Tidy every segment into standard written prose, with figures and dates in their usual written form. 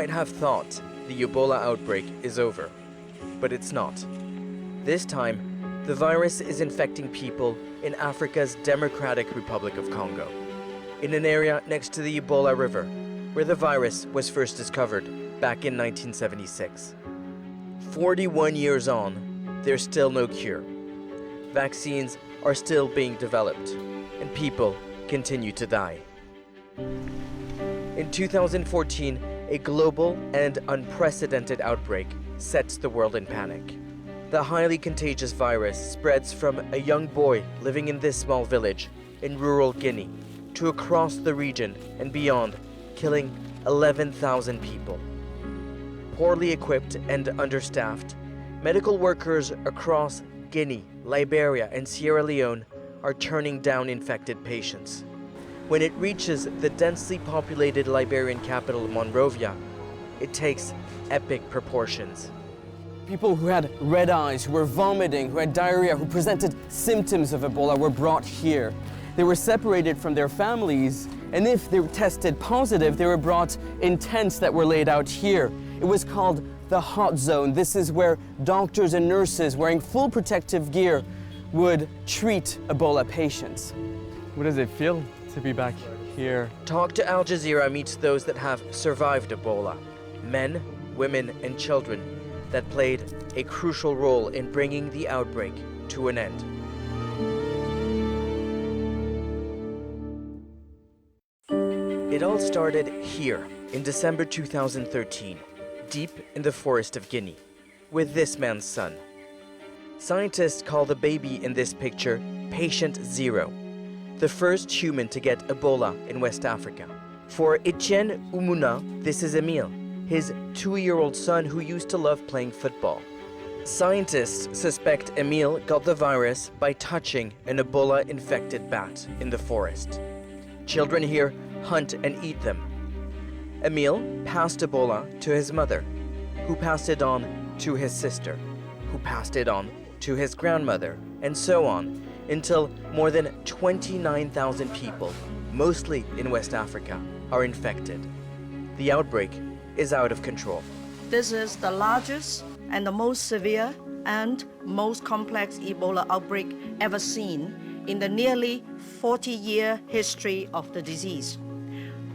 might have thought the Ebola outbreak is over, but it's not. This time, the virus is infecting people in Africa's Democratic Republic of Congo, in an area next to the Ebola River, where the virus was first discovered back in 1976. 41 years on, there's still no cure. Vaccines are still being developed, and people continue to die. In 2014, a global and unprecedented outbreak sets the world in panic. The highly contagious virus spreads from a young boy living in this small village in rural Guinea to across the region and beyond, killing 11,000 people. Poorly equipped and understaffed, medical workers across Guinea, Liberia, and Sierra Leone are turning down infected patients. When it reaches the densely populated Liberian capital, Monrovia, it takes epic proportions. People who had red eyes, who were vomiting, who had diarrhea, who presented symptoms of Ebola were brought here. They were separated from their families, and if they were tested positive, they were brought in tents that were laid out here. It was called the hot zone. This is where doctors and nurses wearing full protective gear would treat Ebola patients. What does it feel to be back here? Talk to Al Jazeera meets those that have survived Ebola. Men, women, and children that played a crucial role in bringing the outbreak to an end. It all started here in December 2013, deep in the forest of Guinea, with this man's son. Scientists call the baby in this picture Patient Zero, the first human to get Ebola in West Africa. For Etienne Umuna, this is Emile, his 2-year-old son who used to love playing football. Scientists suspect Emile got the virus by touching an Ebola-infected bat in the forest. Children here hunt and eat them. Emile passed Ebola to his mother, who passed it on to his sister, who passed it on to his grandmother, and so on, until more than 29,000 people, mostly in West Africa, are infected. The outbreak is out of control. This is the largest and the most severe and most complex Ebola outbreak ever seen in the nearly 40-year history of the disease.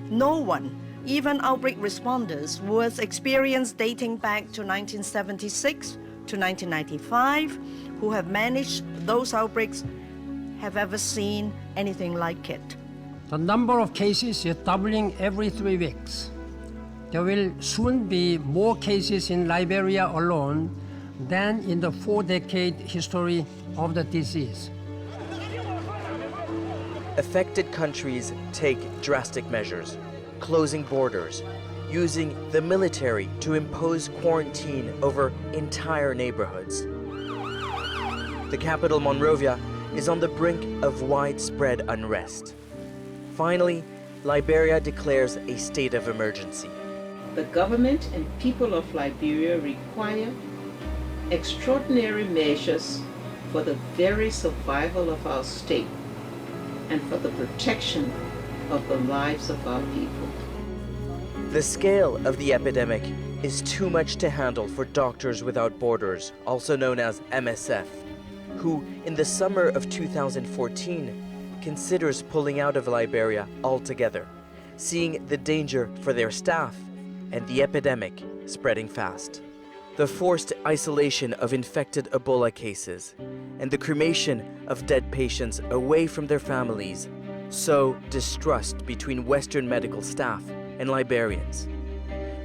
No one, even outbreak responders with experience dating back to 1976 to 1995, who have managed those outbreaks, have ever seen anything like it. The number of cases is doubling every 3 weeks. There will soon be more cases in Liberia alone than in the 4-decade history of the disease. Affected countries take drastic measures, closing borders, using the military to impose quarantine over entire neighborhoods. The capital, Monrovia, is on the brink of widespread unrest. Finally, Liberia declares a state of emergency. The government and people of Liberia require extraordinary measures for the very survival of our state and for the protection of the lives of our people. The scale of the epidemic is too much to handle for Doctors Without Borders, also known as MSF, who in the summer of 2014 considers pulling out of Liberia altogether, seeing the danger for their staff and the epidemic spreading fast. The forced isolation of infected Ebola cases and the cremation of dead patients away from their families sow distrust between Western medical staff and Liberians.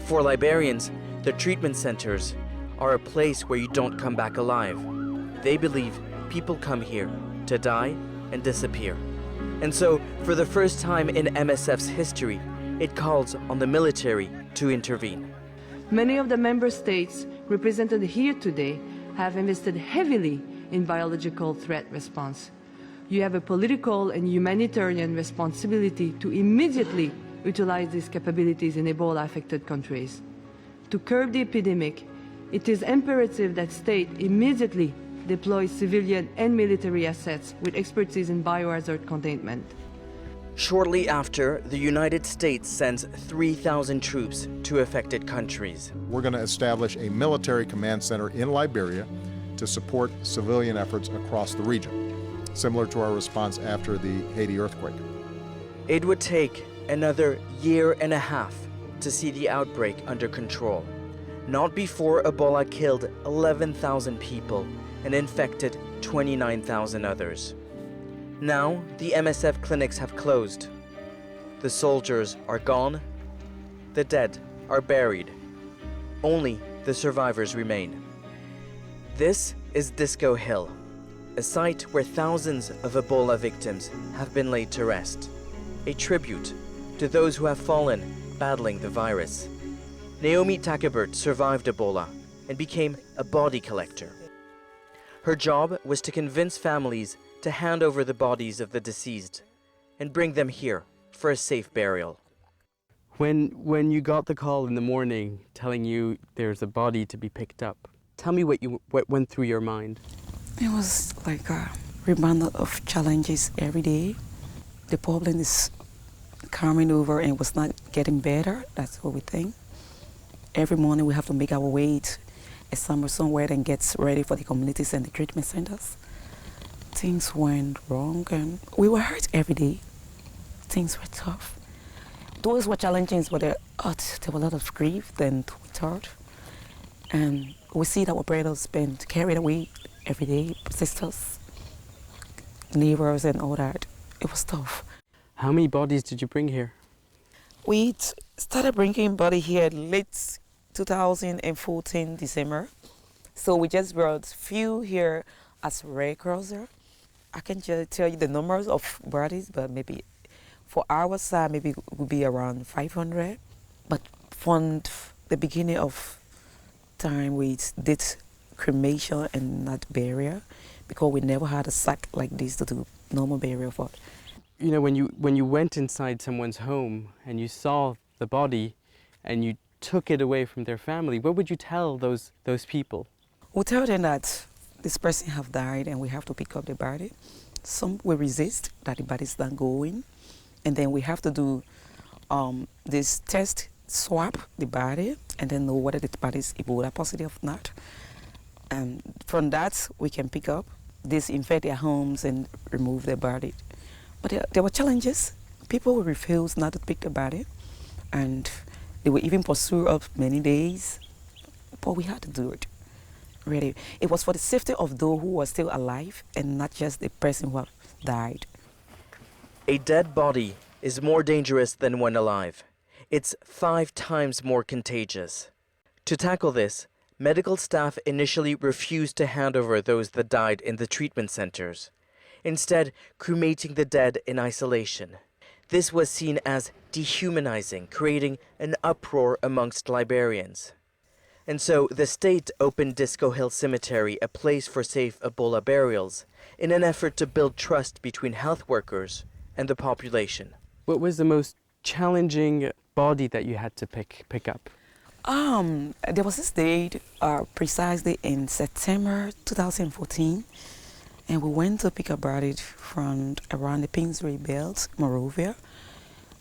For Liberians, the treatment centers are a place where you don't come back alive. They believe people come here to die and disappear. And so, for the first time in MSF's history, it calls on the military to intervene. Many of the member states represented here today have invested heavily in biological threat response. You have a political and humanitarian responsibility to immediately utilize these capabilities in Ebola-affected countries. To curb the epidemic, it is imperative that states immediately deploy civilian and military assets with expertise in biohazard containment. Shortly after, the United States sends 3,000 troops to affected countries. We're going to establish a military command center in Liberia to support civilian efforts across the region, similar to our response after the Haiti earthquake. It would take another year and a half to see the outbreak under control, not before Ebola killed 11,000 people and infected 29,000 others. Now, the MSF clinics have closed. The soldiers are gone. The dead are buried. Only the survivors remain. This is Disco Hill, a site where thousands of Ebola victims have been laid to rest, a tribute to those who have fallen battling the virus. NAOMI TAGEBERT survived Ebola and became a body collector. Her job was to convince families to hand over the bodies of the deceased and bring them here for a safe burial. When you got the call in the morning telling you there's a body to be picked up, tell me what went through your mind. It was like a reminder of challenges every day. The problem is coming over and was not getting better. That's what we think. Every morning we have to make our way to somewhere and get ready for the communities and the treatment centers. Things went wrong and we were hurt every day. Things were tough. Those were challenges, but there were a lot of grief than we thought. And we see that our brothers been carried away every day, sisters, neighbors and all that. It was tough. How many bodies did you bring here? We started bringing body here late 2014 December. So we just brought few here as Red Crosser. I can just tell you the numbers of bodies, but maybe for our side, maybe it would be around 500. But from the beginning of time, we did cremation and not burial because we never had a sack like this to do normal burial for. You know, when you went inside someone's home and you saw the body and you took it away from their family, what would you tell those people? We tell them that this person have died and we have to pick up the body. Some will resist that the body is not going. And then we have to do this test, swap the body, and then know whether the body is Ebola positive or not. And from that, we can pick up, disinfect their homes and remove their body. But there were challenges. People would refuse not to pick the body. And they would even pursue us many days. But we had to do it. Really, it was for the safety of those who were still alive and not just the person who died. A dead body is more dangerous than one alive. It's 5 times more contagious. To tackle this, medical staff initially refused to hand over those that died in the treatment centers, instead cremating the dead in isolation. This was seen as dehumanizing, creating an uproar amongst Liberians. And so the state opened Disco Hill Cemetery, a place for safe Ebola burials, in an effort to build trust between health workers and the population. What was the most challenging body that you had to pick up? There was this date, precisely in September 2014, and we went to pick a body from around the Pinsbury Belt, Monrovia,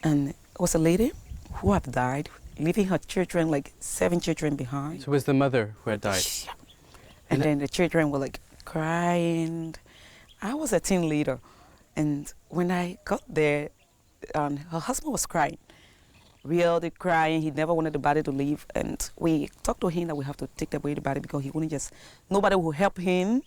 and it was a lady who had died, leaving her children, like 7 children behind. So it was the mother who had died? Yeah. And then the children were like crying. I was a team leader, and when I got there, her husband was crying. Really crying. He never wanted the body to leave, and we talked to him that we have to take away the body because he wouldn't just, nobody would help him,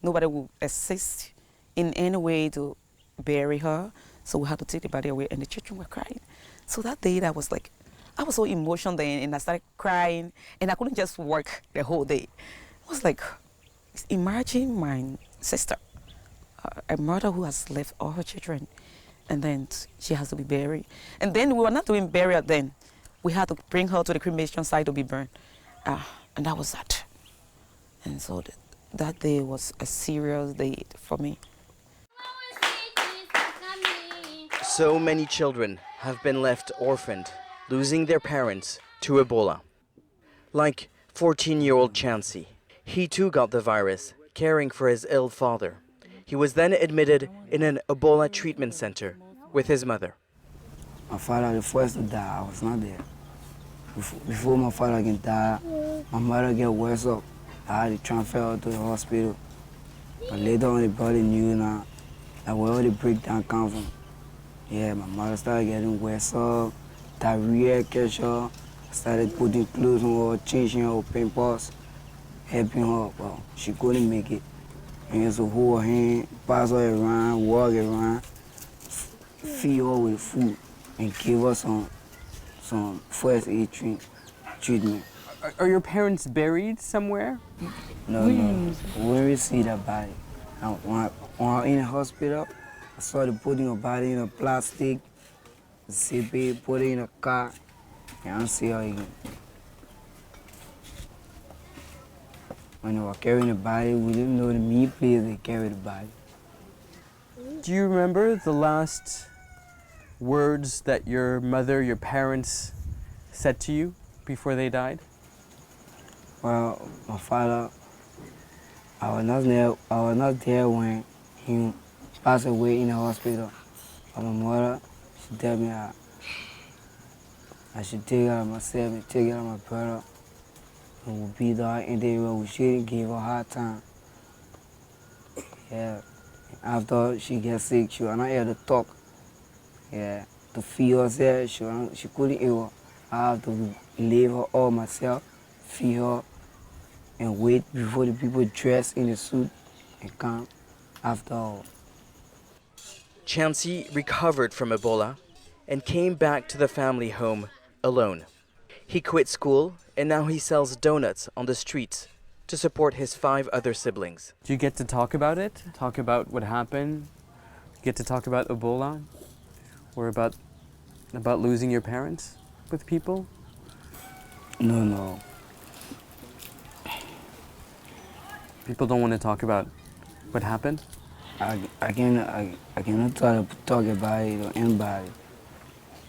nobody would assist in any way to bury her, so we had to take the body away, and the children were crying. So that day, I was so emotional then, and I started crying, and I couldn't just work the whole day. It was like, imagine my sister, a mother who has left all her children, and then she has to be buried. And then we were not doing burial then. We had to bring her to the cremation site to be burned. And that was that. And so that day was a serious day for me. So many children have been left orphaned, losing their parents to Ebola. Like 14-year-old Chansey. He too got the virus, caring for his ill father. He was then admitted in an Ebola treatment center with his mother. My father, the first to die, I was not there. Before my father can die, my mother get worse up. I had to transfer her to the hospital. But later on, they brought the news now, like where all the breakdown come from. Yeah, my mother started getting worse up, diarrhea catch her. I started putting clothes on her, changing her pampers, helping her, but she couldn't make it. I used to hold her hand, pass her around, walk around, feed her with food, and give her some first aid treatment. Are your parents buried somewhere? No. When we see the body, when I'm in the hospital, I started putting her body in a plastic, zip it, put it in a car, and I don't see her again. When they were carrying the body, we didn't know the meat place they carried the body. Do you remember the last words that your mother, your parents said to you before they died? Well, my father, I was not there when he passed away in the hospital. But my mother, she told me I should take care of myself and take care of my brother. And we'll be there in the area. We shouldn't give her a hard time. Yeah. After she gets sick, she was not able to talk. Yeah. To feed herself, she couldn't eat. I have to leave her all myself, feed her, and wait before the people dress in the suit and come after her. Chansey recovered from Ebola and came back to the family home alone. He quit school and now he sells donuts on the streets to support his 5 other siblings. Do you get to talk about it? Talk about what happened? Get to talk about Ebola? Or about losing your parents with people? No. People don't want to talk about what happened? I cannot talk about it or anybody.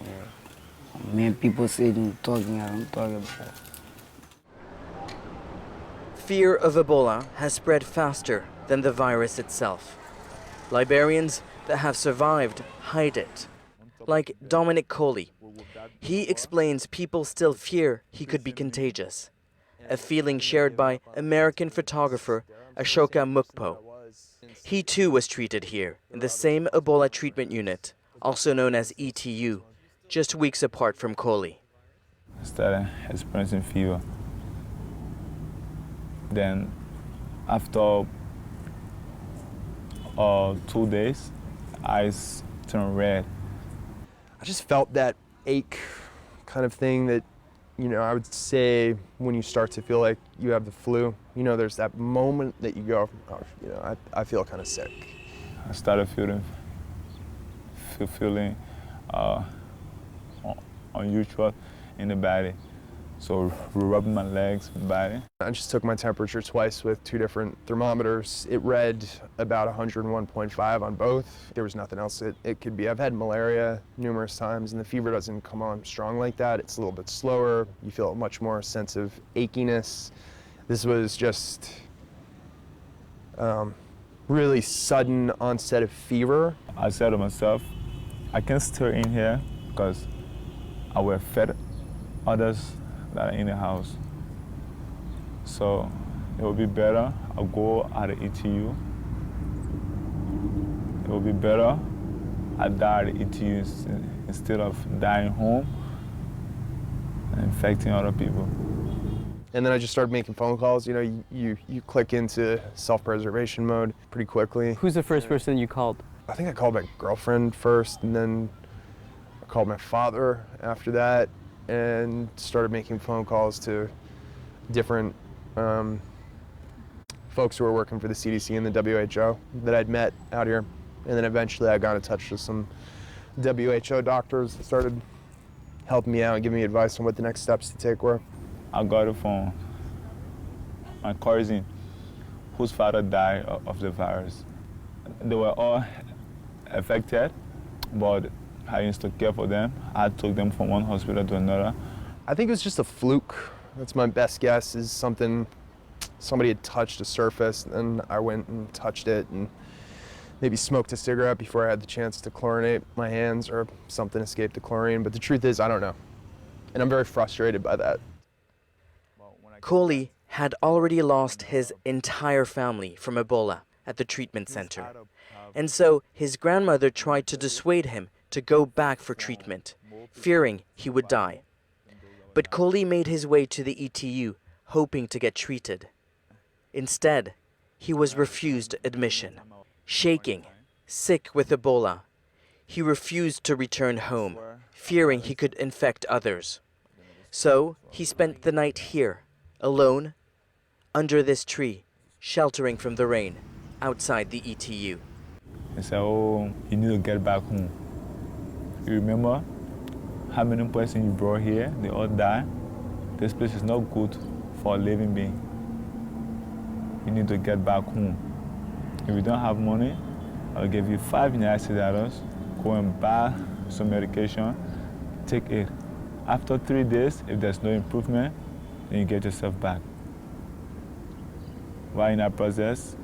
Yeah. When people say I'm talking, I don't talk about it. Fear of Ebola has spread faster than the virus itself. Liberians that have survived hide it, like DOMINIC KOLLIE. He explains people still fear he could be contagious, a feeling shared by American photographer ASHOKA. He too was treated here in the same Ebola treatment unit, also known as ETU, just weeks apart from KOLLIE. I started experiencing fever. Then after 2 days, eyes turned red. I just felt that ache kind of thing that, I would say when you start to feel like you have the flu, there's that moment that you go, oh, I feel kind of sick. I started feeling unusual in the body. So rubbing my legs, body. I just took my temperature twice with 2 different thermometers. It read about 101.5 on both. There was nothing else it could be. I've had malaria numerous times and the fever doesn't come on strong like that. It's a little bit slower. You feel a much more sense of achiness. This was just really sudden onset of fever. I said to myself, I can stay in here because I will fed others that are in the house. So it would be better I'll go at the ETU. It would be better I die at the ETU instead of dying home and infecting other people. And then I just started making phone calls. You click into self-preservation mode pretty quickly. Who's the first person you called? I think I called my girlfriend first, and then I called my father after that, and started making phone calls to different folks who were working for the CDC and the WHO that I'd met out here. And then eventually I got in touch with some WHO doctors that started helping me out and giving me advice on what the next steps to take were. I got it from my cousin, whose father died of the virus. They were all affected, but I used to care for them. I took them from one hospital to another. I think it was just a fluke. That's my best guess, is somebody had touched a surface, and I went and touched it, and maybe smoked a cigarette before I had the chance to chlorinate my hands or something escaped the chlorine. But the truth is, I don't know. And I'm very frustrated by that. KOLLIE had already lost his entire family from Ebola at the treatment center. And so his grandmother tried to dissuade him to go back for treatment, fearing he would die. But KOLLIE made his way to the ETU, hoping to get treated. Instead, he was refused admission. Shaking, sick with Ebola, he refused to return home, fearing he could infect others. So he spent the night here, alone, under this tree, sheltering from the rain, outside the ETU. They said, oh, you need to get back home. You remember how many persons you brought here? They all died. This place is not good for a living being. You need to get back home. If you don't have money, I'll give you $5 go and buy some medication, take it. After 3 days, if there's no improvement, then you get yourself back. While in that process,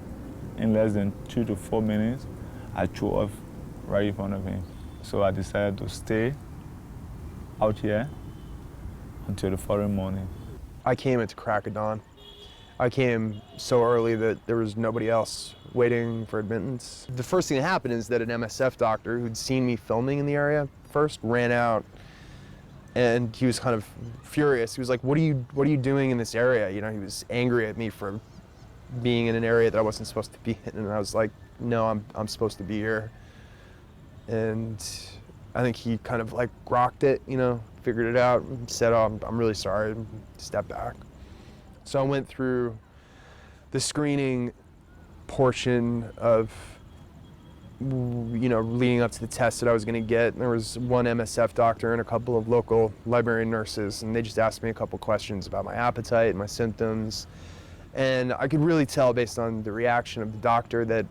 in less than 2 to 4 minutes, I threw off right in front of him. So I decided to stay out here until the following morning. I came at the crack of dawn. I came so early that there was nobody else waiting for admittance. The first thing that happened is that an MSF doctor who'd seen me filming in the area first ran out, and he was kind of furious. He was like, what are you doing in this area? You know, he was angry at me for being in an area that I wasn't supposed to be in, and I was like, no, I'm supposed to be here. And I think he kind of like grokked it, you know, figured it out, and said, oh, I'm really sorry, step back. So I went through the screening portion of, you know, leading up to the test that I was going to get. There was one MSF doctor and a couple of local Liberian nurses, and they just asked me a couple questions about my appetite and my symptoms. And I could really tell based on the reaction of the doctor that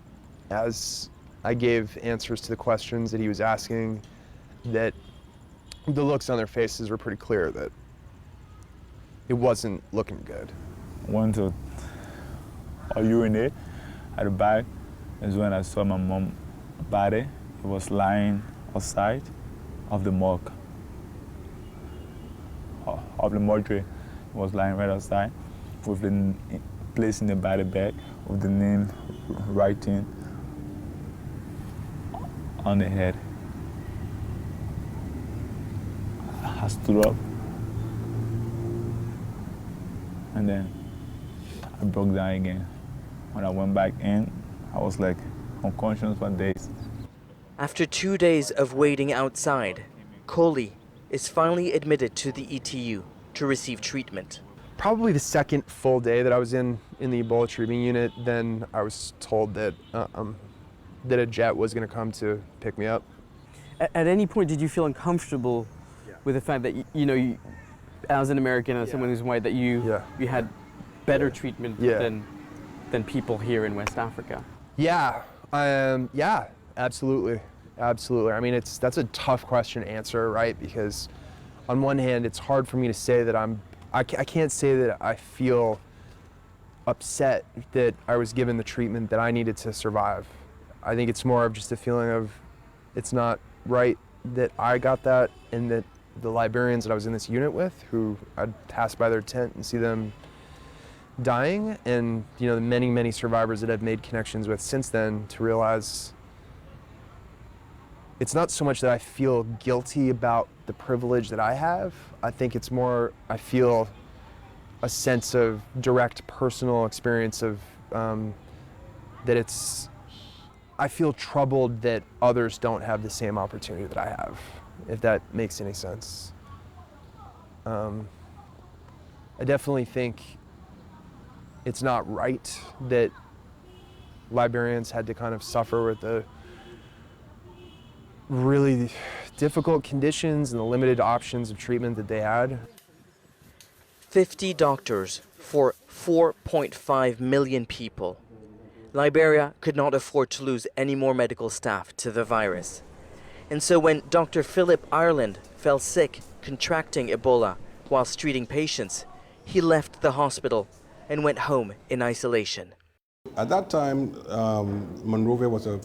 as I gave answers to the questions that he was asking, that the looks on their faces were pretty clear that it wasn't looking good. Went to urinate at the back is when I saw my mom's body. It was lying outside of the morgue, of the mortuary. It was lying right outside with the place in the body bag with the name writing on the head. I stood up and then I broke down again. When I went back in, I was like unconscious for days. After 2 days of waiting outside, KOLLIE is finally admitted to the ETU to receive treatment. Probably the second full day that I was in the Ebola treatment unit, then I was told that that a jet was going to come to pick me up. At any point, did you feel uncomfortable with the fact that you as an American, as someone who's white, that you had better treatment than people here in West Africa? Yeah, absolutely. I mean, that's a tough question to answer, right? Because on one hand, it's hard for me to say that I can't say that I feel upset that I was given the treatment that I needed to survive. I think it's more of just a feeling of it's not right that I got that, and that the Liberians that I was in this unit with, who I'd pass by their tent and see them dying, and the many survivors that I've made connections with since then, to realize it's not so much that I feel guilty about the privilege that I have. I think it's more I feel a sense of direct personal experience of that I feel troubled that others don't have the same opportunity that I have, if that makes any sense. I definitely think it's not right that Liberians had to kind of suffer with the really difficult conditions and the limited options of treatment that they had. 50 doctors for 4.5 million people. Liberia could not afford to lose any more medical staff to the virus. And so when Dr. PHILLIP Ireland fell sick contracting Ebola whilst treating patients, he left the hospital and went home in isolation. At that time, Monrovia was a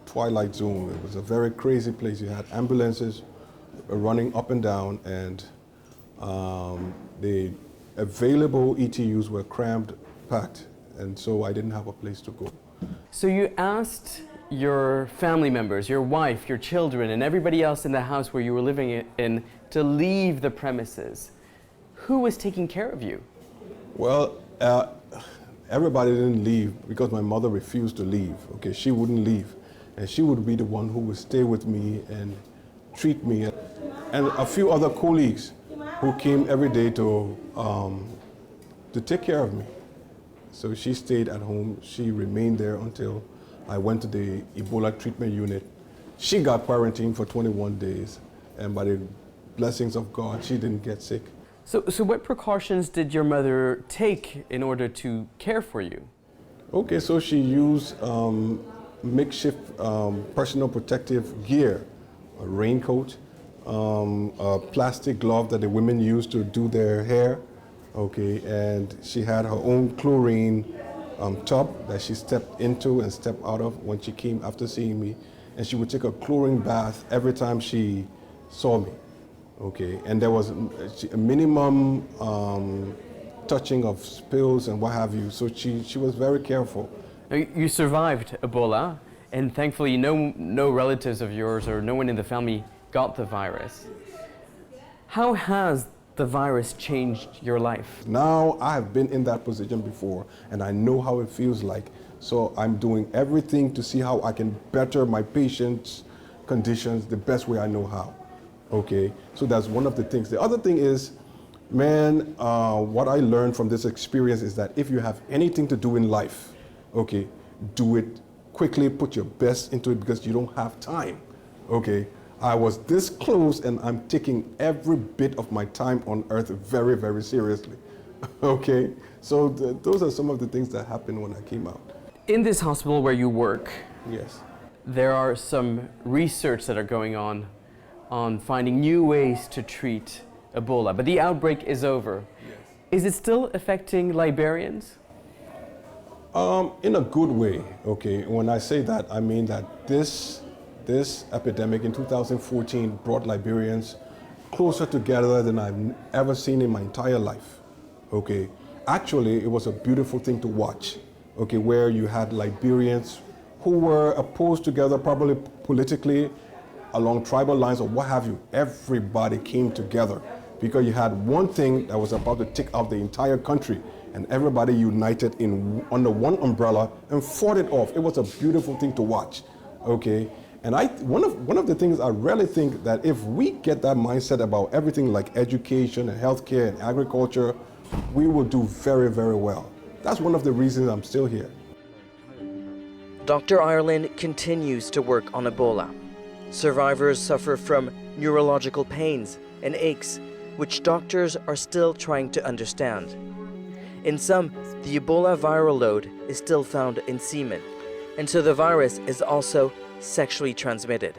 twilight zone. It was a very crazy place. You had ambulances running up and down, and the available ETUs were crammed, packed, and so I didn't have a place to go. So you asked your family members, your wife, your children, and everybody else in the house where you were living in to leave the premises. Who was taking care of you? Well, everybody didn't leave because my mother refused to leave. Okay, she wouldn't leave, and she would be the one who would stay with me and treat me, and a few other colleagues who came every day to take care of me. So she stayed at home. She remained there until I went to the Ebola treatment unit. She got quarantined for 21 days, and by the blessings of God, she didn't get sick. So what precautions did your mother take in order to care for you? Okay, so she used makeshift personal protective gear, a raincoat, a plastic glove that the women use to do their hair, okay, and she had her own chlorine tub that she stepped into and stepped out of when she came after seeing me, and she would take a chlorine bath every time she saw me, okay, and there was a minimum touching of spills and what have you, so she was very careful. You survived Ebola, and thankfully no relatives of yours or no one in the family got the virus. How has the virus changed your life? Now I have been in that position before, and I know how it feels like. So I'm doing everything to see how I can better my patients' conditions the best way I know how. Okay, so that's one of the things. The other thing is, man, what I learned from this experience is that if you have anything to do in life, okay, do it quickly, put your best into it because you don't have time. Okay, I was this close, and I'm taking every bit of my time on earth very, very seriously. Okay, so those are some of the things that happened when I came out. In this hospital where you work, yes, there are some research that are going on finding new ways to treat Ebola, but the outbreak is over. Yes. Is it still affecting Liberians? In a good way, okay. When I say that, I mean that this epidemic in 2014 brought Liberians closer together than I've ever seen in my entire life, okay. Actually, it was a beautiful thing to watch, okay, where you had Liberians who were opposed together, probably politically, along tribal lines or what have you. Everybody came together because you had one thing that was about to take out the entire country, and everybody united under one umbrella and fought it off. It was a beautiful thing to watch, okay. And one of the things I really think that if we get that mindset about everything like education and healthcare and agriculture, we will do very, very well. That's one of the reasons I'm still here. Dr. Ireland continues to work on Ebola. Survivors suffer from neurological pains and aches, which doctors are still trying to understand. In some, the Ebola viral load is still found in semen, and so the virus is also sexually transmitted.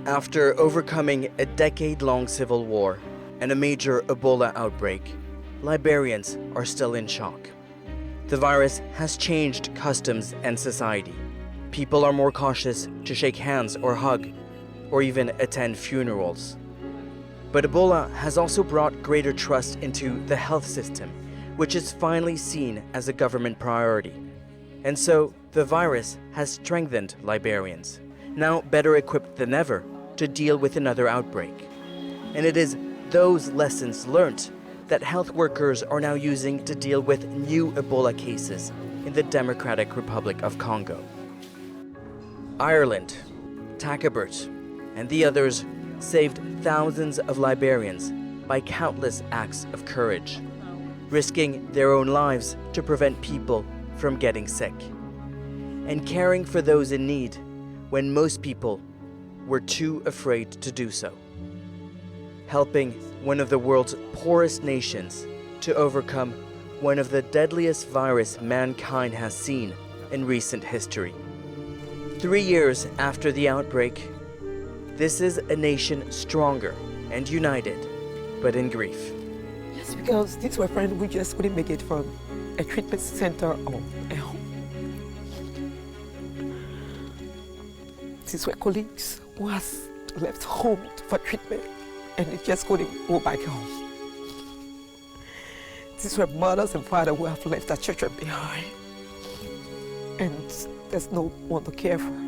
After overcoming a decade-long civil war and a major Ebola outbreak, Liberians are still in shock. The virus has changed customs and society. People are more cautious to shake hands or hug, or even attend funerals. But Ebola has also brought greater trust into the health system, which is finally seen as a government priority. And so, the virus has strengthened Liberians, now better equipped than ever to deal with another outbreak. And it is those lessons learnt that health workers are now using to deal with new Ebola cases in the Democratic Republic of Congo. Ireland, TAGEBERT, and the others saved thousands of Liberians by countless acts of courage, risking their own lives to prevent people from getting sick, and caring for those in need when most people were too afraid to do so, helping one of the world's poorest nations to overcome one of the deadliest viruses mankind has seen in recent history. 3 years after the outbreak, this is a nation stronger and united, but in grief. Yes, because these were friends we just couldn't make it from a treatment center or a home. These were colleagues who has left home for treatment and they just couldn't go back home. These were mothers and fathers who have left their children behind and there's no one to care for.